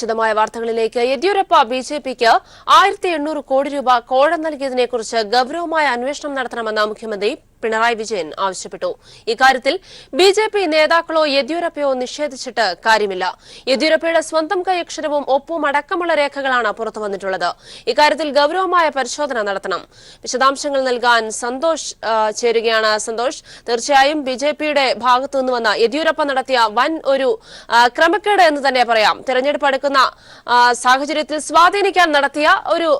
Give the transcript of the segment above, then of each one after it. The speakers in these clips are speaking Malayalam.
വിശദമായ വാർത്തകളിലേക്ക്. യെദ്യൂരപ്പ ബിജെപിക്ക് 1800 കോടി രൂപ കോഴ നൽകിയതിനെക്കുറിച്ച് ഗൌരവമായ അന്വേഷണം നടത്തണമെന്ന് മുഖ്യമന്ത്രി പിണറായി വിജയൻ ആവശ്യപ്പെട്ടു. ഇക്കാര്യത്തിൽ ബിജെപി നേതാക്കളോ യെദ്യൂരപ്പയോ നിഷേധിച്ചിട്ട് കാര്യമില്ല. യെദ്യൂരപ്പയുടെ സ്വന്തം കൈയക്ഷരവും ഒപ്പും അടക്കമുള്ള രേഖകളാണ് പുറത്തുവന്നിട്ടുള്ളത്. ഇക്കാര്യത്തിൽ ഗൌരവമായ പരിശോധന നടത്തണം. വിശദാംശങ്ങൾ നൽകാൻ സന്തോഷ് ചേരുകയാണ്. സന്തോഷ്, തീർച്ചയായും ബിജെപിയുടെ ഭാഗത്തുനിന്ന് വന്ന യെദ്യൂരപ്പ നടത്തിയ വൻ ഒരു ക്രമക്കേട് എന്ന് തന്നെ പറയാം. തെരഞ്ഞെടുപ്പ് അടുക്കുന്ന സാഹചര്യത്തിൽ സ്വാധീനിക്കാൻ നടത്തിയ ഒരു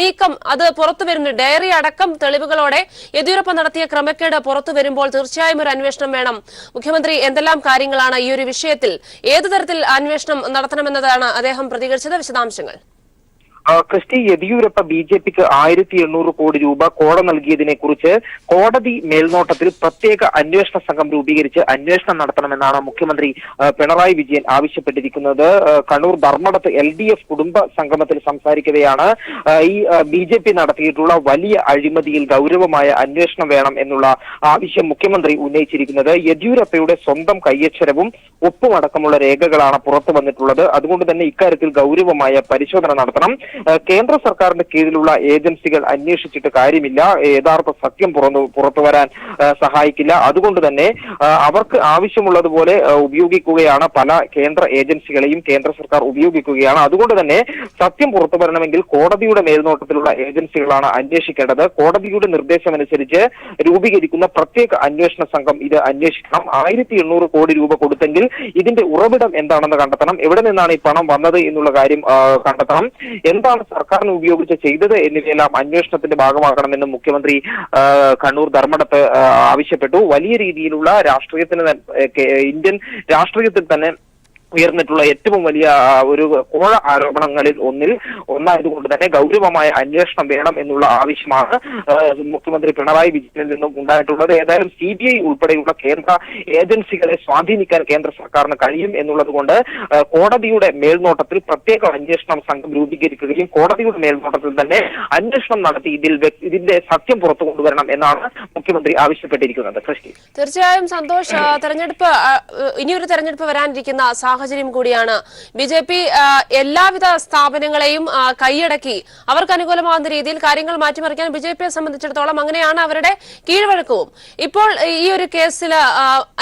നീക്കം അത് പുറത്തുവരുന്നു. ഡയറി അടക്കം തെളിവുകളോടെ യെദ്യൂരപ്പ നടത്തിയ ക്രമക്കേട് പുറത്തു വരുമ്പോൾ തീർച്ചയായും ഒരു അന്വേഷണം വേണം. മുഖ്യമന്ത്രി എന്തെല്ലാം കാര്യങ്ങളാണ് ഈ ഒരു വിഷയത്തിൽ ഏതു തരത്തിൽ അന്വേഷണം നടത്തണമെന്നതാണ് അദ്ദേഹം പ്രതികരിച്ചത്? വിശദാംശങ്ങൾ. ക്രിസ്റ്റി, യെദ്യൂരപ്പ ബിജെപിക്ക് 1800 കോടി രൂപ കോഴ നൽകിയതിനെ കുറിച്ച് കോടതി മേൽനോട്ടത്തിൽ പ്രത്യേക അന്വേഷണ സംഘം രൂപീകരിച്ച് അന്വേഷണം നടത്തണമെന്നാണ് മുഖ്യമന്ത്രി പിണറായി വിജയൻ ആവശ്യപ്പെട്ടിരിക്കുന്നത്. കണ്ണൂർ ധർമ്മടത്ത് LDF കുടുംബ സംഗമത്തിൽ സംസാരിക്കവെയാണ് ഈ ബിജെപി നടത്തിയിട്ടുള്ള വലിയ അഴിമതിയിൽ ഗൗരവമായ അന്വേഷണം വേണം എന്നുള്ള ആവശ്യം മുഖ്യമന്ത്രി ഉന്നയിച്ചിരിക്കുന്നത്. യെദ്യൂരപ്പയുടെ സ്വന്തം കയ്യക്ഷരവും ഒപ്പുമടക്കമുള്ള രേഖകളാണ് പുറത്തു വന്നിട്ടുള്ളത്. അതുകൊണ്ട് തന്നെ ഇക്കാര്യത്തിൽ ഗൗരവമായ പരിശോധന നടത്തണം. കേന്ദ്ര സർക്കാരിന്റെ കീഴിലുള്ള ഏജൻസികൾ അന്വേഷിച്ചിട്ട് കാര്യമില്ല. യഥാർത്ഥ സത്യം പുറത്തു വരാൻ സഹായിക്കില്ല. അതുകൊണ്ട് തന്നെ അവർക്ക് ആവശ്യമുള്ളതുപോലെ ഉപയോഗിക്കുകയാണ്. പല കേന്ദ്ര ഏജൻസികളെയും കേന്ദ്ര സർക്കാർ ഉപയോഗിക്കുകയാണ്. അതുകൊണ്ട് തന്നെ സത്യം പുറത്തു വരണമെങ്കിൽ കോടതിയുടെ മേൽനോട്ടത്തിലുള്ള ഏജൻസികളാണ് അന്വേഷിക്കേണ്ടത്. കോടതിയുടെ നിർദ്ദേശമനുസരിച്ച് രൂപീകരിക്കുന്ന പ്രത്യേക അന്വേഷണ സംഘം ഇത് അന്വേഷിക്കണം. 1800 കോടി രൂപ കൊടുത്തെങ്കിൽ ഇതിന്റെ ഉറവിടം എന്താണെന്ന് കണ്ടെത്തണം. എവിടെ നിന്നാണ് ഈ പണം വന്നത് എന്നുള്ള കാര്യം കണ്ടെത്തണം. എന്താണ് സർക്കാരിന് ഉപയോഗിച്ച് ചെയ്തത് എന്നിവയെല്ലാം അന്വേഷണത്തിന്റെ ഭാഗമാക്കണമെന്ന് മുഖ്യമന്ത്രി കണ്ണൂർ ധർമ്മടത്ത് ആവശ്യപ്പെട്ടു. വലിയ രീതിയിലുള്ള ഇന്ത്യൻ രാഷ്ട്രീയത്തിൽ തന്നെ ഉയർന്നിട്ടുള്ള ഏറ്റവും വലിയ ഒരു കോഴ ആരോപണങ്ങളിൽ ഒന്നായതുകൊണ്ട് തന്നെ ഗൗരവമായ അന്വേഷണം വേണം എന്നുള്ള ആവശ്യമാണ് മുഖ്യമന്ത്രി പിണറായി വിജയനിൽ നിന്നും ഉണ്ടായിട്ടുള്ളത്. ഏതായാലും CBI ഉൾപ്പെടെയുള്ള കേന്ദ്ര ഏജൻസികളെ സ്വാധീനിക്കാൻ കേന്ദ്ര സർക്കാരിന് കഴിയും എന്നുള്ളത് കൊണ്ട് കോടതിയുടെ മേൽനോട്ടത്തിൽ പ്രത്യേക അന്വേഷണ സംഘം രൂപീകരിക്കുകയും കോടതിയുടെ മേൽനോട്ടത്തിൽ തന്നെ അന്വേഷണം നടത്തി ഇതിന്റെ സത്യം പുറത്തു കൊണ്ടുവരണം എന്നാണ് മുഖ്യമന്ത്രി ആവശ്യപ്പെട്ടിരിക്കുന്നത്. തീർച്ചയായും സന്തോഷ്, ഇനിയൊരു തെരഞ്ഞെടുപ്പ് വരാനിരിക്കുന്ന സാഹചര്യം കൂടിയാണ്. ബിജെപി എല്ലാവിധ സ്ഥാപനങ്ങളെയും കൈയടക്കി അവർക്ക് അനുകൂലമാകുന്ന രീതിയിൽ കാര്യങ്ങൾ മാറ്റിമറിക്കാൻ ബിജെപിയെ സംബന്ധിച്ചിടത്തോളം അങ്ങനെയാണ് അവരുടെ കീഴ്വഴക്കവും. ഇപ്പോൾ ഈ ഒരു കേസിൽ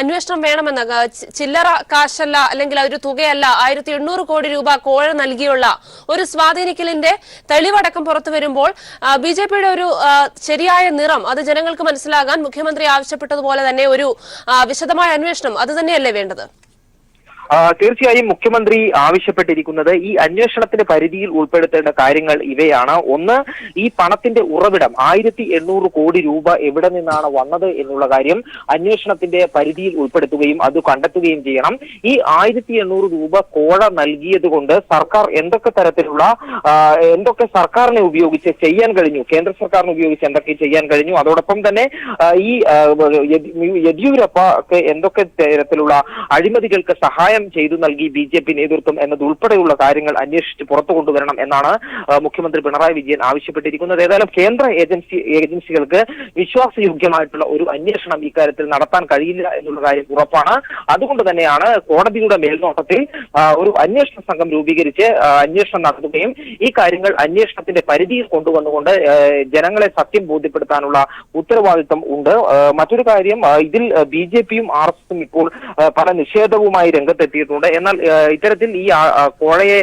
അന്വേഷണം വേണമെന്ന് ചില്ലറ കാശല്ല, അല്ലെങ്കിൽ ഒരു തുകയല്ല, 1800 കോടി രൂപ കോഴ നൽകിയുള്ള ഒരു സ്വാധീനിക്കലിന്റെ തെളിവടക്കം പുറത്തു വരുമ്പോൾ ബിജെപിയുടെ ഒരു ശരിയായ നിറം അത് ജനങ്ങൾക്ക് മനസ്സിലാകാൻ മുഖ്യമന്ത്രി ആവശ്യപ്പെട്ടതുപോലെ തന്നെ ഒരു വിശദമായ അന്വേഷണം അത് തന്നെയല്ലേ വേണ്ടത്? തീർച്ചയായും മുഖ്യമന്ത്രി ആവശ്യപ്പെട്ടിരിക്കുന്നത് ഈ അന്വേഷണത്തിന്റെ പരിധിയിൽ ഉൾപ്പെടുത്തേണ്ട കാര്യങ്ങൾ ഇവയാണ്. ഒന്ന്, ഈ പണത്തിന്റെ ഉറവിടം 1800 കോടി രൂപ എവിടെ നിന്നാണ് വന്നത് എന്നുള്ള കാര്യം അന്വേഷണത്തിന്റെ പരിധിയിൽ ഉൾപ്പെടുത്തുകയും അത് കണ്ടെത്തുകയും ചെയ്യണം. ഈ 1800 രൂപ കോഴ നൽകിയത് കൊണ്ട് സർക്കാർ എന്തൊക്കെ സർക്കാരിനെ ഉപയോഗിച്ച് ചെയ്യാൻ കഴിഞ്ഞു, കേന്ദ്ര സർക്കാരിനെ ഉപയോഗിച്ച് എന്തൊക്കെ ചെയ്യാൻ കഴിഞ്ഞു, അതോടൊപ്പം തന്നെ ഈ യെദ്യൂരപ്പക്ക് എന്തൊക്കെ തരത്തിലുള്ള അഴിമതികൾക്ക് സഹായം ചെയ്തു നൽകി BJP നേതൃത്വം എന്നതുൾപ്പെടെയുള്ള കാര്യങ്ങൾ അന്വേഷിച്ച് പുറത്തു കൊണ്ടുവരണം എന്നാണ് മുഖ്യമന്ത്രി പിണറായി വിജയൻ ആവശ്യപ്പെട്ടിരിക്കുന്നത്. ഏതായാലും കേന്ദ്ര ഏജൻസികൾക്ക് വിശ്വാസയോഗ്യമായിട്ടുള്ള ഒരു അന്വേഷണം ഇക്കാര്യത്തിൽ നടത്താൻ കഴിയില്ല എന്നുള്ള കാര്യം ഉറപ്പാണ്. അതുകൊണ്ട് തന്നെയാണ് കോടതിയുടെ മേൽനോട്ടത്തിൽ ഒരു അന്വേഷണ സംഘം രൂപീകരിച്ച് അന്വേഷണം നടത്തുകയും ഈ കാര്യങ്ങൾ അന്വേഷണത്തിന്റെ പരിധിയിൽ കൊണ്ടുവന്നുകൊണ്ട് ജനങ്ങളെ സത്യം ബോധ്യപ്പെടുത്താനുള്ള ഉത്തരവാദിത്വം ഉണ്ട്. മറ്റൊരു കാര്യം, ഇതിൽ BJPയും RSSും ഇപ്പോൾ പല നിഷേധവുമായി രംഗത്തെത്തിയിട്ടുണ്ട്. എന്നാൽ ഇത്തരത്തിൽ ഈ കോഴയെ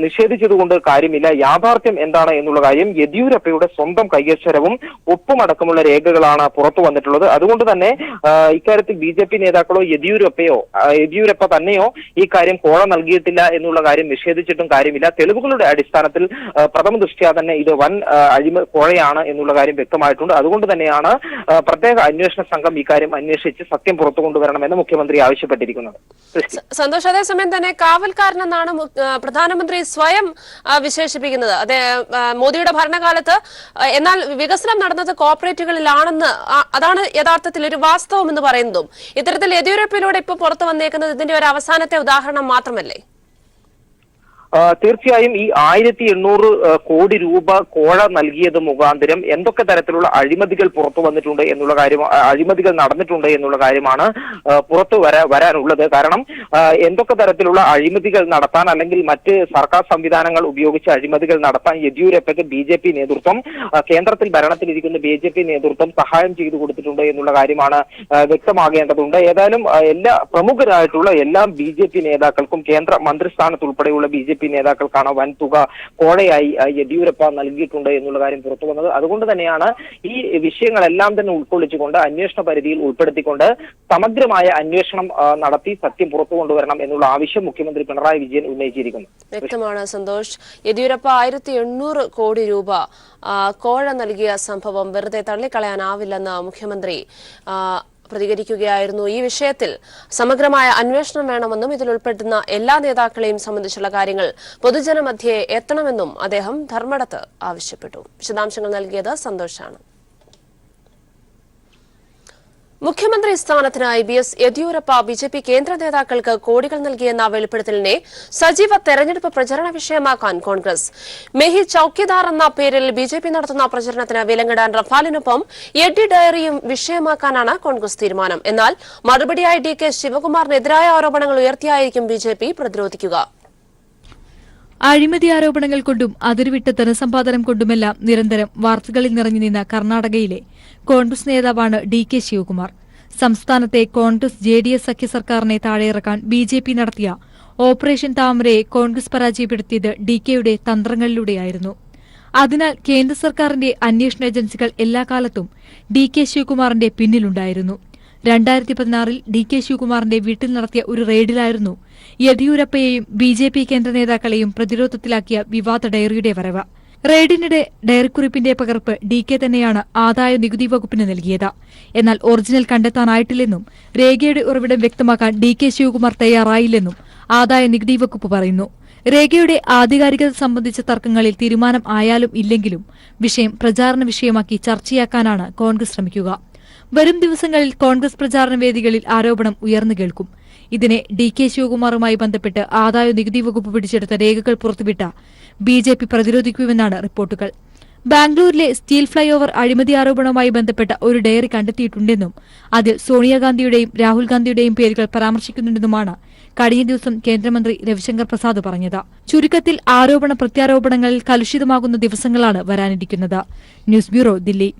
നിഷേധിച്ചതുകൊണ്ട് കാര്യമില്ല. യാഥാർത്ഥ്യം എന്താണ് എന്നുള്ള കാര്യം യെദ്യൂരപ്പയുടെ സ്വന്തം കയ്യക്ഷരവും ഒപ്പുമടക്കമുള്ള രേഖകളാണ് പുറത്തു വന്നിട്ടുള്ളത്. അതുകൊണ്ട് തന്നെ ഇക്കാര്യത്തിൽ BJP നേതാക്കളോ യെദ്യൂരപ്പ തന്നെയോ ഈ കാര്യം കോഴ നൽകിയിട്ടില്ല എന്നുള്ള കാര്യം നിഷേധിച്ചിട്ടും കാര്യമില്ല. തെളിവുകളുടെ അടിസ്ഥാനത്തിൽ പ്രഥമ ദൃഷ്ട്യാ തന്നെ ഇത് വൻ കോഴയാണ് എന്നുള്ള കാര്യം വ്യക്തമായിട്ടുണ്ട്. അതുകൊണ്ട് തന്നെയാണ് പ്രത്യേക അന്വേഷണ സംഘം ഇക്കാര്യം അന്വേഷിച്ച് സത്യം പുറത്തു കൊണ്ടുവരണമെന്ന് മുഖ്യമന്ത്രി ആവശ്യപ്പെട്ടിരിക്കുന്നത്. സന്തോഷ്, അതേസമയം തന്നെ കാവൽക്കാരനെന്നാണ് പ്രധാനമന്ത്രി സ്വയം വിശേഷിപ്പിക്കുന്നത്. മോദിയുടെ ഭരണകാലത്ത് എന്നാൽ വികസനം നടന്നത് കോർപ്പറേറ്റുകളിലാണെന്ന്, അതാണ് യഥാർത്ഥത്തിൽ ഒരു വാസ്തവം എന്ന് പറയുന്നതും. ഇത്തരത്തിൽ യെദ്യൂരപ്പയിലൂടെ ഇപ്പോൾ പുറത്തു വന്നേക്കുന്നത് ഇതിന്റെ ഒരു അവസാനത്തെ ഉദാഹരണം മാത്രമല്ലേ? തീർച്ചയായും ഈ 1800 കോടി രൂപ കോഴ നൽകിയത് മുഖാന്തരം എന്തൊക്കെ തരത്തിലുള്ള അഴിമതികൾ പുറത്തു വന്നിട്ടുണ്ട് എന്നുള്ള കാര്യം, അഴിമതികൾ നടന്നിട്ടുണ്ട് എന്നുള്ള കാര്യമാണ് പുറത്തു വരാനുള്ളത്. കാരണം എന്തൊക്കെ തരത്തിലുള്ള അഴിമതികൾ നടത്താൻ അല്ലെങ്കിൽ മറ്റ് സർക്കാർ സംവിധാനങ്ങൾ ഉപയോഗിച്ച് അഴിമതികൾ നടത്താൻ യെദ്യൂരപ്പയ്ക്ക് BJP നേതൃത്വം, കേന്ദ്രത്തിൽ ഭരണത്തിലിരിക്കുന്ന BJP നേതൃത്വം സഹായം ചെയ്തു കൊടുത്തിട്ടുണ്ട് എന്നുള്ള കാര്യമാണ് വ്യക്തമാകേണ്ടതുണ്ട്. ഏതായാലും എല്ലാ പ്രമുഖരായിട്ടുള്ള എല്ലാ BJP നേതാക്കൾക്കും കേന്ദ്ര മന്ത്രിസ്ഥാനത്ത് ഉൾപ്പെടെയുള്ള BJP നേതാക്കൾക്കാണ് വൻ തുക കോഴയായി യെദ്യൂരപ്പ നൽകിയിട്ടുണ്ട് എന്നുള്ള കാര്യം പുറത്തു വന്നത്. അതുകൊണ്ട് തന്നെയാണ് ഈ വിഷയങ്ങളെല്ലാം തന്നെ ഉൾക്കൊള്ളിച്ചുകൊണ്ട് അന്വേഷണ പരിധിയിൽ ഉൾപ്പെടുത്തിക്കൊണ്ട് സമഗ്രമായ അന്വേഷണം നടത്തി സത്യം പുറത്തു കൊണ്ടുവരണം എന്നുള്ള ആവശ്യം മുഖ്യമന്ത്രി പിണറായി വിജയൻ ഉന്നയിച്ചിരിക്കുന്നു. വ്യക്തമാണ് സന്തോഷ്. യെദ്യൂരപ്പ 1800 കോടി രൂപ കോഴ നൽകിയ സംഭവം വെറുതെ തള്ളിക്കളയാനാവില്ലെന്ന് മുഖ്യമന്ത്രി പ്രതികരിക്കുകയായിരുന്നു. ഈ വിഷയത്തിൽ സമഗ്രമായ അന്വേഷണം വേണമെന്നും ഇതിൽ ഉൾപ്പെടുന്ന എല്ലാ നേതാക്കളെയും സംബന്ധിച്ചുള്ള കാര്യങ്ങൾ പൊതുജനമധ്യേ എത്തണമെന്നും അദ്ദേഹം ധർമ്മടത്ത് ആവശ്യപ്പെട്ടു. വിശദാംശങ്ങൾ നൽകിയത് സന്തോഷാണ്. മുഖ്യമന്ത്രി സ്ഥാനത്തിനായി BS യെദ്യൂരപ്പ BJP കേന്ദ്ര നേതാക്കൾക്ക് കോടികൾ നൽകിയെന്ന വെളിപ്പെടുത്തലിനെ സജീവ തെരഞ്ഞെടുപ്പ് പ്രചരണ വിഷയമാക്കാൻ കോൺഗ്രസ്. മെഹി ചൌക്കിദാർ എന്ന പേരിൽ BJP നടത്തുന്ന പ്രചരണത്തിന് വിലങ്ങിടാൻ റഫാലിനൊപ്പം എഡി ഡയറിയും വിഷയമാക്കാനാണ് കോൺഗ്രസ് തീരുമാനം. എന്നാൽ മറുപടിയായി DK ശിവകുമാറിനെതിരായ ആരോപണങ്ങൾ ഉയർത്തിയായിരിക്കും BJP പ്രതിരോധിക്കുക. അഴിമതി ആരോപണങ്ങൾ കൊണ്ടും അതിരുവിട്ട ധനസമ്പാദനം കൊണ്ടുമെല്ലാം നിരന്തരം വാർത്തകളിൽ നിറഞ്ഞു നിന്ന കർണാടകയിലെ കോൺഗ്രസ് നേതാവാണ് DK ശിവകുമാർ. സംസ്ഥാനത്തെ കോൺഗ്രസ് JDS സഖ്യ സർക്കാരിനെ താഴെയിറക്കാൻ BJP നടത്തിയ ഓപ്പറേഷൻ താമരയെ കോൺഗ്രസ് പരാജയപ്പെടുത്തിയത് DKയുടെ തന്ത്രങ്ങളിലൂടെയായിരുന്നു. അതിനാൽ കേന്ദ്ര സർക്കാരിന്റെ അന്വേഷണ ഏജൻസികൾ എല്ലാ കാലത്തും DK ശിവകുമാറിന്റെ പിന്നിലുണ്ടായിരുന്നു. 2016 DK ശിവകുമാറിന്റെ വീട്ടിൽ നടത്തിയ ഒരു റെയ്ഡിലായിരുന്നു യെദ്യൂരപ്പയെയും BJP കേന്ദ്ര നേതാക്കളെയും പ്രതിരോധത്തിലാക്കിയ വിവാദ ഡയറിയുടെ വരവ്. റെയ്ഡിനിടെ ഡയറിക്കുറിപ്പിന്റെ പകർപ്പ് DK തന്നെയാണ് ആദായ നികുതി വകുപ്പിന് നൽകിയത്. എന്നാൽ ഒറിജിനൽ കണ്ടെത്താനായിട്ടില്ലെന്നും രേഖയുടെ ഉറവിടം വ്യക്തമാക്കാൻ DK ശിവകുമാർ തയ്യാറായില്ലെന്നും ആദായ നികുതി വകുപ്പ് പറയുന്നു. രേഖയുടെ ആധികാരികത സംബന്ധിച്ച തർക്കങ്ങളിൽ തീരുമാനം ആയാലും ഇല്ലെങ്കിലും വിഷയം പ്രചാരണ വിഷയമാക്കി ചർച്ചയാക്കാനാണ് കോൺഗ്രസ് ശ്രമിക്കുക. വരും ദിവസങ്ങളിൽ കോൺഗ്രസ് പ്രചാരണ വേദികളിൽ ആരോപണം ഉയർന്നു കേൾക്കും. ഇതിനെ DK ശിവകുമാറുമായി ബന്ധപ്പെട്ട് ആദായ നികുതി വകുപ്പ് പിടിച്ചെടുത്ത രേഖകൾ പുറത്തുവിട്ട BJP പ്രതിരോധിക്കുമെന്നാണ് റിപ്പോർട്ടുകൾ. ബാംഗ്ലൂരിലെ സ്റ്റീൽ ഫ്ളൈഓവർ അഴിമതി ആരോപണവുമായി ബന്ധപ്പെട്ട ഒരു ഡയറി കണ്ടെത്തിയിട്ടുണ്ടെന്നും അതിൽ സോണിയാഗാന്ധിയുടെയും രാഹുൽ ഗാന്ധിയുടെയും പേരുകൾ പരാമർശിക്കുന്നുണ്ടെന്നുമാണ് കഴിഞ്ഞ ദിവസം കേന്ദ്രമന്ത്രി രവിശങ്കർ പ്രസാദ് പറഞ്ഞത്. ചുരുക്കത്തിൽ ആരോപണ പ്രത്യാരോപണങ്ങളിൽ കലുഷിതമാകുന്ന ദിവസങ്ങളാണ് വരാനിരിക്കുന്നത്. News bureau, Delhi.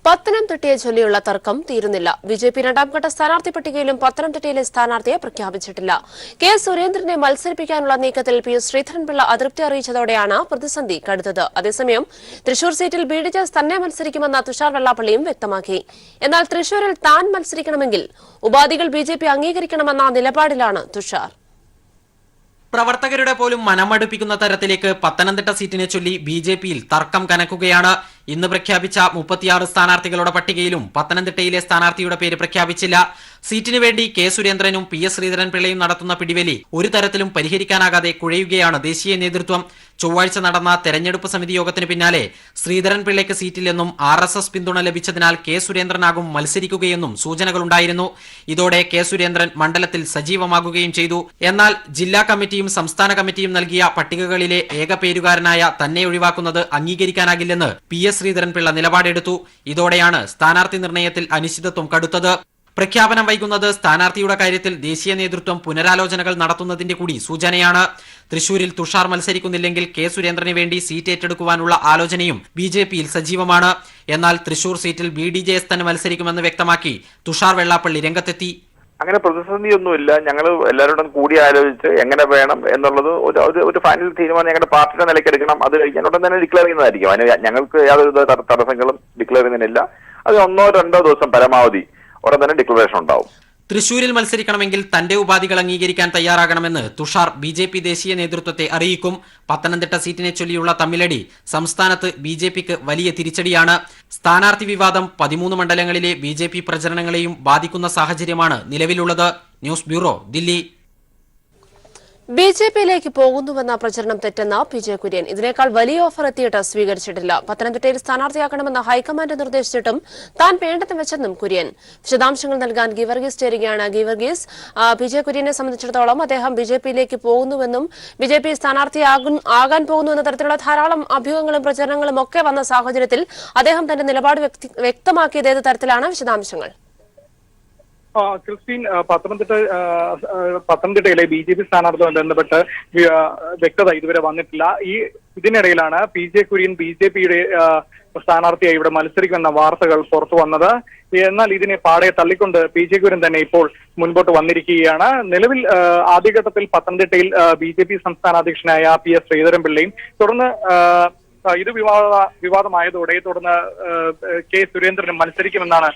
പത്തനംതിട്ടയെ ചൊല്ലിയുള്ള തർക്കം തീരുന്നില്ല. BJP രണ്ടാംഘട്ട സ്ഥാനാർത്ഥി പട്ടികയിലും പത്തനംതിട്ടയിലെ സ്ഥാനാർത്ഥിയെ പ്രഖ്യാപിച്ചിട്ടില്ല. K. സുരേന്ദ്രനെ മത്സരിപ്പിക്കാനുള്ള നീക്കത്തിൽ PS ശ്രീധരൻപിള്ള അതൃപ്തി അറിയിച്ചതോടെയാണ് പ്രതിസന്ധി കടുത്തത്. അതേസമയം തൃശൂർ സീറ്റിൽ BDJS തന്നെ മത്സരിക്കുമെന്ന് തുഷാർ വെള്ളാപ്പള്ളിയും വ്യക്തമാക്കി. എന്നാൽ തൃശൂരിൽ താൻ മത്സരിക്കണമെങ്കിൽ ഉപാധികൾ BJP അംഗീകരിക്കണമെന്ന നിലപാടിലാണ് തുഷാർ. പ്രവർത്തകരുടെ പോലും മനമടുപ്പിക്കുന്ന തരത്തിലേക്ക് പത്തനംതിട്ട സീറ്റിനെ ചൊല്ലി BJPയിൽ തർക്കം കനക്കുകയാണ്. ഇന്ന് പ്രഖ്യാപിച്ച 36 സ്ഥാനാർത്ഥികളുടെ പട്ടികയിലും പത്തനംതിട്ടയിലെ സ്ഥാനാർത്ഥിയുടെ പേര് പ്രഖ്യാപിച്ചില്ല. സീറ്റിനു വേണ്ടി K. സുരേന്ദ്രനും PS ശ്രീധരൻപിള്ളയും നടത്തുന്ന പിടിവലി ഒരു തരത്തിലും പരിഹരിക്കാനാകാതെ കുഴയുകയാണ് ദേശീയ നേതൃത്വം. ചൊവ്വാഴ്ച നടന്ന തെരഞ്ഞെടുപ്പ് സമിതി യോഗത്തിന് പിന്നാലെ ശ്രീധരൻപിള്ളയ്ക്ക് സീറ്റില്ലെന്നും RSS പിന്തുണ ലഭിച്ചതിനാൽ K. സുരേന്ദ്രനാകും മത്സരിക്കുകയെന്നും സൂചനകളുണ്ടായിരുന്നു. ഇതോടെ K. സുരേന്ദ്രൻ മണ്ഡലത്തിൽ സജീവമാകുകയും ചെയ്തു. എന്നാൽ ജില്ലാ കമ്മിറ്റിയും സംസ്ഥാന കമ്മിറ്റിയും നൽകിയ പട്ടികകളിലെ ഏക പേരുകാരനായ തന്നെ ഒഴിവാക്കുന്നത് അംഗീകരിക്കാനാകില്ലെന്ന് PS ശ്രീധരൻപിള്ള നിലപാടെടുത്തു. ഇതോടെയാണ് സ്ഥാനാർത്ഥി നിർണയത്തിൽ അനിശ്ചിതത്വം കടുത്തത്. പ്രഖ്യാപനം വൈകുന്നത് സ്ഥാനാർത്ഥിയുടെ കാര്യത്തിൽ ദേശീയ നേതൃത്വം പുനരാലോചനകൾ നടത്തുന്നതിന്റെ കൂടി സൂചനയാണ്. തൃശൂരിൽ തുഷാർ മത്സരിക്കുന്നില്ലെങ്കിൽ K. സുരേന്ദ്രന് വേണ്ടി സീറ്റ് ഏറ്റെടുക്കുവാനുള്ള ആലോചനയും BJPയിൽ സജീവമാണ്. എന്നാൽ തൃശൂർ സീറ്റിൽ BDJS തന്നെ മത്സരിക്കുമെന്ന് വ്യക്തമാക്കി തുഷാർ വെള്ളാപ്പള്ളി രംഗത്തെത്തി. അങ്ങനെ പ്രതിസന്ധിയൊന്നുമില്ല. ഞങ്ങൾ എല്ലാവരോടും കൂടി ആലോചിച്ച് എങ്ങനെ വേണം എന്നുള്ളത് ഒരു ഫൈനൽ തീരുമാനം ഞങ്ങളുടെ പാർട്ടിയുടെ നിലയ്ക്ക് എടുക്കണം. അത് കഴിഞ്ഞാൽ ഉടൻ തന്നെ ഡിക്ലെയർ ചെയ്യുന്നതായിരിക്കും. അതിന് ഞങ്ങൾക്ക് യാതൊരു തടസ്സങ്ങളും ഡിക്ലെയർ ചെയ്യുന്നതിനില്ല. അത് 1-2 ദിവസം പരമാവധി ഉടൻ തന്നെ ഡിക്ലറേഷൻ ഉണ്ടാവും. തൃശൂരിൽ മത്സരിക്കണമെങ്കിൽ തന്റെ ഉപാധികൾ അംഗീകരിക്കാൻ തയ്യാറാകണമെന്ന് തുഷാർ BJP ദേശീയ നേതൃത്വത്തെ അറിയിക്കും. പത്തനംതിട്ട സീറ്റിനെ ചൊല്ലിയുള്ള തമ്മിലടി സംസ്ഥാനത്ത് BJPക്ക് വലിയ തിരിച്ചടിയാണ്. സ്ഥാനാർത്ഥി വിവാദം 13 മണ്ഡലങ്ങളിലെ BJP പ്രചരണങ്ങളെയും ബാധിക്കുന്ന സാഹചര്യമാണ് നിലവിലുള്ളത്. News bureau, Delhi. ബിജെപിയിലേക്ക് പോകുന്നുവെന്ന പ്രചരണം തെറ്റെന്ന PJ കുര്യൻ. ഇതിനേക്കാൾ വലിയ ഓഫർ എത്തിയിട്ട് സ്വീകരിച്ചിട്ടില്ല. പത്തനംതിട്ടയിൽ സ്ഥാനാർത്ഥിയാക്കണമെന്ന് ഹൈക്കമാൻഡ് നിർദ്ദേശിച്ചിട്ടും താൻ വേണ്ടെന്ന് വെച്ചെന്നും കുര്യൻ. വിശദാംശങ്ങൾ നൽകാൻ ഗീവർഗീസ് ചേരുകയാണ്. ഗീവർഗീസ്, PJ കുര്യനെ സംബന്ധിച്ചിടത്തോളം അദ്ദേഹം ബിജെപിയിലേക്ക് പോകുന്നുവെന്നും ബിജെപി സ്ഥാനാർത്ഥിയാകാൻ പോകുന്നുവെന്ന തരത്തിലുള്ള ധാരാളം അഭ്യൂഹങ്ങളും പ്രചരണങ്ങളും ഒക്കെ വന്ന സാഹചര്യത്തിൽ അദ്ദേഹം തന്റെ നിലപാട് വ്യക്തമാക്കിയത് ഏത് തരത്തിലാണ്? വിശദാംശങ്ങൾ. ക്രിസ്റ്റീൻ, പത്തനംതിട്ടയിലെ BJP സ്ഥാനാർത്ഥിയുമായി ബന്ധപ്പെട്ട് വ്യക്തത ഇതുവരെ വന്നിട്ടില്ല. ഇതിനിടയിലാണ് PJ കുര്യൻ BJPയുടെ സ്ഥാനാർത്ഥിയായി ഇവിടെ മത്സരിക്കുമെന്ന വാർത്തകൾ പുറത്തു വന്നത്. എന്നാൽ ഇതിനെ പാടെ തള്ളിക്കൊണ്ട് PJ കുര്യൻ തന്നെ ഇപ്പോൾ മുൻപോട്ട് വന്നിരിക്കുകയാണ്. നിലവിൽ ആദ്യഘട്ടത്തിൽ പത്തനംതിട്ടയിൽ BJP സംസ്ഥാന അധ്യക്ഷനായ PS ശ്രീധരൻപിള്ളയും തുടർന്ന് ഇത് വിവാദമായതോടെ തുടർന്ന് K സുരേന്ദ്രനും മത്സരിക്കുമെന്നാണ്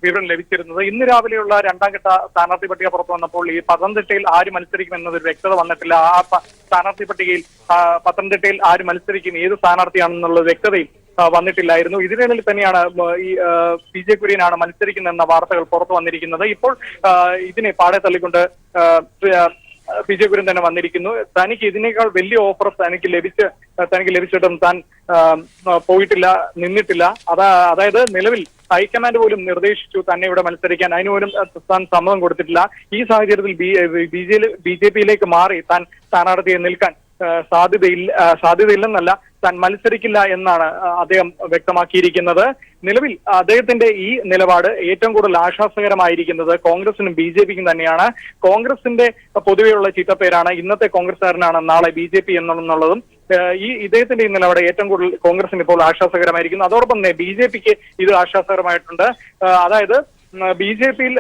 വിവരം ലഭിച്ചിരുന്നത്. ഇന്ന് രാവിലെയുള്ള രണ്ടാം ഘട്ട സ്ഥാനാർത്ഥി പട്ടിക പുറത്തു വന്നപ്പോൾ ഈ പത്തനംതിട്ടയിൽ ആര് മത്സരിക്കുമെന്നൊരു വ്യക്തത വന്നിട്ടില്ല. ആ സ്ഥാനാർത്ഥി പട്ടികയിൽ പത്തനംതിട്ടയിൽ ആര് മത്സരിക്കും, ഏത് സ്ഥാനാർത്ഥിയാണെന്നുള്ള വ്യക്തതയും വന്നിട്ടില്ലായിരുന്നു. ഇതിനിടയിൽ തന്നെയാണ് ഈ PJ കുര്യനാണ് മത്സരിക്കുന്നതെന്ന വാർത്തകൾ പുറത്തു വന്നിരിക്കുന്നത്. ഇപ്പോൾ ഇതിനെ പാടെ തള്ളിക്കൊണ്ട് PJ കുര്യൻ തന്നെ വന്നിരിക്കുന്നു. തനിക്ക് ഇതിനേക്കാൾ വലിയ ഓഫർ തനിക്ക് ലഭിച്ചിട്ടും താൻ പോയിട്ടില്ല, നിന്നിട്ടില്ല. അതായത് നിലവിൽ ഹൈക്കമാൻഡ് പോലും നിർദ്ദേശിച്ചു തന്നെ ഇവിടെ മത്സരിക്കാൻ, അതിനുപോലും താൻ സമ്മതം കൊടുത്തിട്ടില്ല. ഈ സാഹചര്യത്തിൽ BJPയിലേക്ക് മാറി താൻ സ്ഥാനാർത്ഥിയെ നിൽക്കാൻ സാധ്യതയില്ലെന്നല്ല, താൻ മത്സരിക്കില്ല എന്നാണ് അദ്ദേഹം വ്യക്തമാക്കിയിരിക്കുന്നത്. നിലവിൽ അദ്ദേഹത്തിന്റെ ഈ നിലപാട് ഏറ്റവും കൂടുതൽ ആശ്വാസകരമായിരിക്കുന്നത് കോൺഗ്രസിനും BJPക്കും തന്നെയാണ്. കോൺഗ്രസിന്റെ പൊതുവെയുള്ള ചീത്തപ്പേരാണ് ഇന്നത്തെ കോൺഗ്രസ്സുകാരനാണ് നാളെ BJP എന്നുള്ളതും. ഇദ്ദേഹത്തിന്റെ ഈ നിലപാട് ഏറ്റവും കൂടുതൽ കോൺഗ്രസിന് ഇപ്പോൾ ആശ്വാസകരമായിരിക്കുന്നു. അതോടൊപ്പം തന്നെ BJPക്ക് ഇത് ആശ്വാസകരമായിട്ടുണ്ട്. അതായത് BJPയിൽ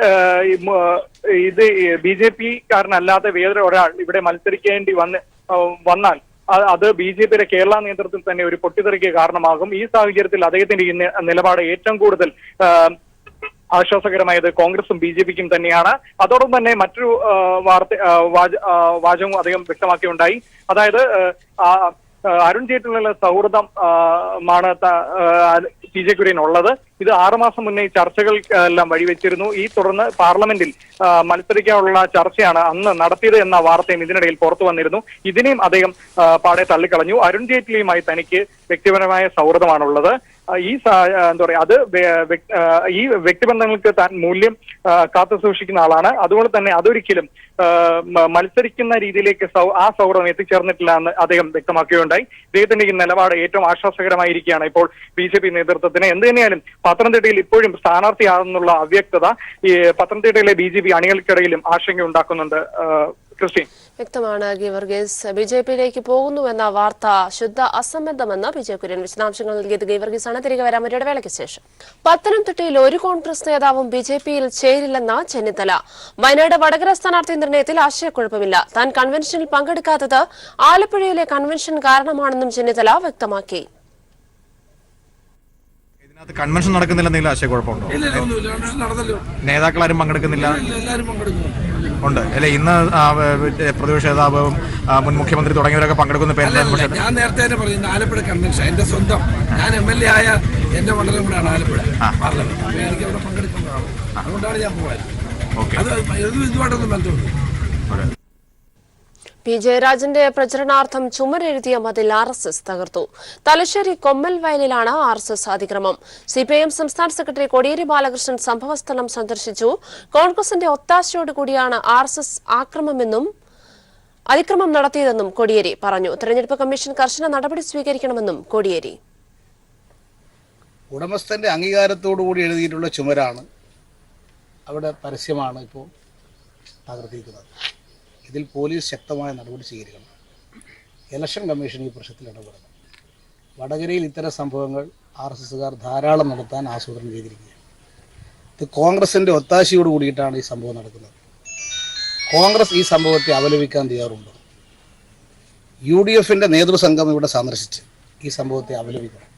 BJPക്കാരനല്ലാതെ വേറെ ഒരാൾ ഇവിടെ മത്സരിക്കേണ്ടി വന്നാൽ അത് BJPയുടെ കേരള നേതൃത്വത്തിൽ തന്നെ ഒരു പൊട്ടിത്തെറിക്ക് കാരണമാകും. ഈ സാഹചര്യത്തിൽ അദ്ദേഹത്തിന്റെ ഈ നിലപാട് ഏറ്റവും കൂടുതൽ ആശ്വാസകരമായത് കോൺഗ്രസും BJPക്കും തന്നെയാണ്. അതോടൊപ്പം തന്നെ മറ്റൊരു വാചകവും അദ്ദേഹം വ്യക്തമാക്കിയുണ്ടായി. അതായത് അരുൺ ജെയ്റ്റ്ലിയുള്ള സൗഹൃദമാണ് PJ കുര്യൻ ഉള്ളത്. ഇത് 6 മാസം മുന്നേ ചർച്ചകൾക്കെല്ലാം വഴിവെച്ചിരുന്നു. തുടർന്ന് പാർലമെന്റിൽ മത്സരിക്കാനുള്ള ചർച്ചയാണ് അന്ന് നടത്തിയത് എന്ന വാർത്തയും ഇതിനിടയിൽ പുറത്തു വന്നിരുന്നു. ഇതിനെയും അദ്ദേഹം പാടെ തള്ളിക്കളഞ്ഞു. അരുൺ ജെയ്റ്റ്ലിയുമായി തനിക്ക് വ്യക്തിപരമായ സൗഹൃദമാണുള്ളത്. എന്താ പറയാ, അത് ഈ വ്യക്തിബന്ധങ്ങൾക്ക് താൻ മൂല്യം കാത്തു സൂക്ഷിക്കുന്ന ആളാണ്. അതുപോലെ തന്നെ അതൊരിക്കലും മത്സരിക്കുന്ന രീതിയിലേക്ക് ആ സൗഹൃദം എത്തിച്ചേർന്നിട്ടില്ല എന്ന് അദ്ദേഹം വ്യക്തമാക്കുകയുണ്ടായി. ഇദ്ദേഹത്തിന്റെ ഈ നിലപാട് ഏറ്റവും ആശ്വാസകരമായിരിക്കുകയാണ് ഇപ്പോൾ BJP നേതൃത്വത്തിന്. എന്ത് തന്നെയാലും പത്തനംതിട്ടയിൽ ഇപ്പോഴും സ്ഥാനാർത്ഥിയാകുന്നുള്ള അവ്യക്തത ഈ പത്തനംതിട്ടയിലെ BJP അണികൾക്കിടയിലും ആശങ്കയുണ്ടാക്കുന്നുണ്ട്. ക്രിസ്റ്റീൻ, വ്യക്തമാണ് ഗീവർഗീസ്. BJPയിലേക്ക് പോകുന്നുവെന്ന വാർത്ത ശുദ്ധ അസംബന്ധമെന്ന് PJ കുര്യൻ. വിശദാംശങ്ങൾ നൽകിയത് ഗീവർഗീസാണ്. തിരികെ വരാം ഒരു ഇടവേളയ്ക്ക് ശേഷം. പത്തനംതിട്ടയിൽ ഒരു കോൺഗ്രസ് നേതാവും BJPയിൽ ചേരില്ലെന്ന ചെന്നിത്തല. വയനാട് വടകര സ്ഥാനാർത്ഥി നിർണയത്തിൽ ആശയക്കുഴപ്പമില്ല. താൻ കൺവെൻഷനിൽ പങ്കെടുക്കാത്തത് ആലപ്പുഴയിലെ കൺവെൻഷൻ കാരണമാണെന്നും ചെന്നിത്തല വ്യക്തമാക്കി. ഇതിനകത്ത് കൺവെൻഷൻ നടക്കുന്നില്ലെന്തെങ്കിലും ആശയക്കുഴപ്പമുണ്ടോ? നേതാക്കളാരും പങ്കെടുക്കുന്നില്ല ഉണ്ട് അല്ലെ? ഇന്ന് പ്രതിപക്ഷ നേതാവും മുൻ മുഖ്യമന്ത്രി തുടങ്ങിയവരൊക്കെ പങ്കെടുക്കുന്ന പേര് ഞാൻ നേരത്തെ തന്നെ പറഞ്ഞു. ആലപ്പുഴ കൺവെൻഷൻ എന്റെ സ്വന്തം, ഞാൻ MLA ആയ എന്റെ മണ്ഡലം കൂടെയാണ് ആലപ്പുഴ പാർലമെന്റ്. എനിക്ക് അവിടെ പങ്കെടുക്കുന്നതാണ്. അതുകൊണ്ടാണ് ഞാൻ പോയത്. അത് ഇതുമായിട്ടൊന്നും ബന്ധമുണ്ട്. P. ജയരാജന്റെ പ്രചരണാർത്ഥം ചുമരെഴുതിയ മതിൽ RSS തകർത്തു. തലശ്ശേരി കൊമ്മൽ വയലിലാണ് RSS അതിക്രമം. CPIM സംസ്ഥാന സെക്രട്ടറി കോടിയേരി ബാലകൃഷ്ണൻ സംഭവസ്ഥലം സന്ദർശിച്ചു. കോൺഗ്രസിന്റെ ഒത്താശയോടുകൂടിയാണ് RSS അതിക്രമം നടത്തിയതെന്നും കോടിയേരി പറഞ്ഞു. തെരഞ്ഞെടുപ്പ് കമ്മീഷൻ കർശന നടപടി സ്വീകരിക്കണമെന്നും കോടിയേരി. ഉടമസ്ഥന്റെ അംഗീകാരത്തോടുകൂടി എഴുതിയിട്ടുള്ള ചുമരാണ്, അവിടെ പരസ്യമാണ് ഇപ്പോൾ തകർത്തിരിക്കുന്നത്. ഇതിൽ പോലീസ് ശക്തമായ നടപടി സ്വീകരിക്കണം. ഇലക്ഷൻ കമ്മീഷൻ ഈ പ്രശ്നത്തിൽ ഇടപെടണം. വടകരയിൽ ഇത്തരം സംഭവങ്ങൾ RSSകാർ ധാരാളം നടത്താൻ ആസൂത്രണം ചെയ്തിരിക്കുകയാണ്. ഇത് കോൺഗ്രസിൻ്റെ ഒത്താശയോട് കൂടിയിട്ടാണ് ഈ സംഭവം നടക്കുന്നത്. കോൺഗ്രസ് ഈ സംഭവത്തെ അപലപിക്കാൻ തയ്യാറുണ്ടോ? UDFന്റെ നേതൃസംഘം ഇവിടെ സന്ദർശിച്ച് ഈ സംഭവത്തെ അപലപിക്കണം.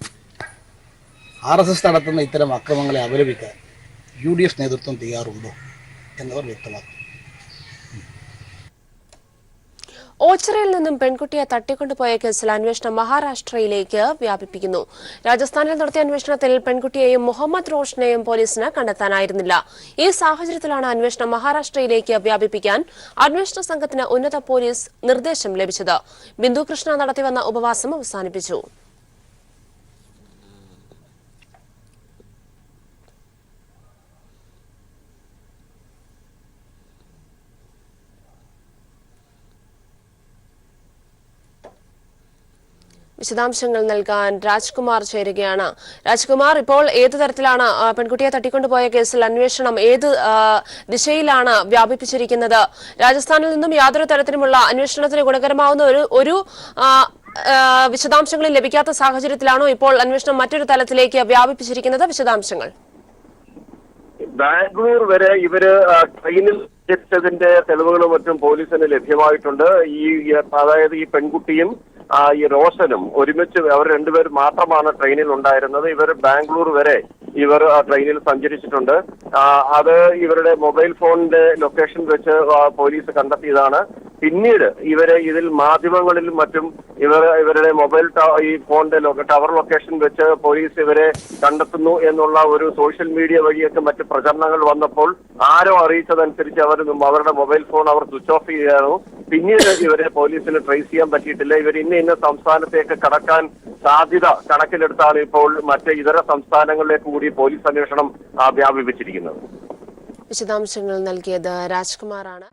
RSS നടത്തുന്ന ഇത്തരം അക്രമങ്ങളെ അപലപിക്കാൻ UDF നേതൃത്വം തയ്യാറുണ്ടോ എന്നവർ വ്യക്തമാക്കും. ഓച്ചിറയിൽ നിന്നും പെൺകുട്ടിയെ തട്ടിക്കൊണ്ടുപോയ കേസിൽ അന്വേഷണം മഹാരാഷ്ട്രയിലേക്ക് വ്യാപിപ്പിക്കുന്നു. രാജസ്ഥാനിൽ നടത്തിയ അന്വേഷണത്തിൽ പെൺകുട്ടിയെയും മുഹമ്മദ് റോഷനെയും പോലീസിന് കണ്ടെത്താനായിരുന്നില്ല. ഈ സാഹചര്യത്തിലാണ് അന്വേഷണം മഹാരാഷ്ട്രയിലേക്ക് വ്യാപിപ്പിക്കാൻ അന്വേഷണ സംഘത്തിന് ഉന്നത പോലീസ് നിർദ്ദേശം ലഭിച്ചത്. ബിന്ദു കൃഷ്ണ നടത്തിവന്ന ഉപവാസം അവസാനിപ്പിച്ചു. വിശദാംശങ്ങൾ നൽകാൻ രാജ്കുമാർ ചേരുകയാണ്. രാജ്കുമാർ, ഇപ്പോൾ ഏത് തരത്തിലാണ് പെൺകുട്ടിയെ തട്ടിക്കൊണ്ടുപോയ കേസിൽ അന്വേഷണം ഏത് ദിശയിലാണ് വ്യാപിപ്പിച്ചിരിക്കുന്നത്? രാജസ്ഥാനിൽ നിന്നും യാതൊരു തരത്തിലുമുള്ള അന്വേഷണത്തിന് ഗുണകരമാവുന്ന ഒരു വിശദാംശങ്ങളിൽ ലഭിക്കാത്ത സാഹചര്യത്തിലാണോ ഇപ്പോൾ അന്വേഷണം മറ്റൊരു തലത്തിലേക്ക് വ്യാപിപ്പിച്ചിരിക്കുന്നത്? വിശദാംശങ്ങൾ. ബാംഗ്ലൂർ വരെ ഇവര് ട്രെയിനിൽ എത്തിച്ചതിന്റെ തെളിവുകളും മറ്റും പോലീസിന് ലഭ്യമായിട്ടുണ്ട്. അതായത് ഈ പെൺകുട്ടിയും ഈ റോഷനും ഒരുമിച്ച് അവർ രണ്ടുപേർ മാത്രമാണ് ട്രെയിനിൽ ഉണ്ടായിരുന്നത്. ഇവർ ബാംഗ്ലൂർ വരെ ഇവർ ട്രെയിനിൽ സഞ്ചരിച്ചിട്ടുണ്ട്. അത് ഇവരുടെ മൊബൈൽ ഫോണിന്റെ ലൊക്കേഷൻ വെച്ച് പോലീസ് കണ്ടെത്തിയതാണ്. പിന്നീട് ഇവരെ ഇതിൽ മാധ്യമങ്ങളിലും മറ്റും ഇവരുടെ മൊബൈൽ ഈ ഫോണിന്റെ ടവർ ലൊക്കേഷൻ വെച്ച് പോലീസ് ഇവരെ കണ്ടെത്തുന്നു എന്നുള്ള ഒരു സോഷ്യൽ മീഡിയ വഴിയൊക്കെ മറ്റ് പ്രചരണങ്ങൾ വന്നപ്പോൾ ആരോ അറിയിച്ചതനുസരിച്ച് അവരുടെ മൊബൈൽ ഫോൺ അവർ സ്വിച്ച് ഓഫ് ചെയ്യുകയായിരുന്നു. പിന്നീട് ഇവരെ പോലീസിന് ട്രേസ് ചെയ്യാൻ പറ്റിയിട്ടില്ല. ഇവർ ഇന്ന സംസ്ഥാനത്തേക്ക് കടക്കാൻ സാധ്യത കണക്കിലെടുത്താണ് ഇപ്പോൾ മറ്റ് ഇതര സംസ്ഥാനങ്ങളിലേക്ക് കൂടി പോലീസ് അന്വേഷണം വ്യാപിപ്പിച്ചിരിക്കുന്നത്. വിശദാംശങ്ങൾ നൽകിയത് രാജ്കുമാറാണ്.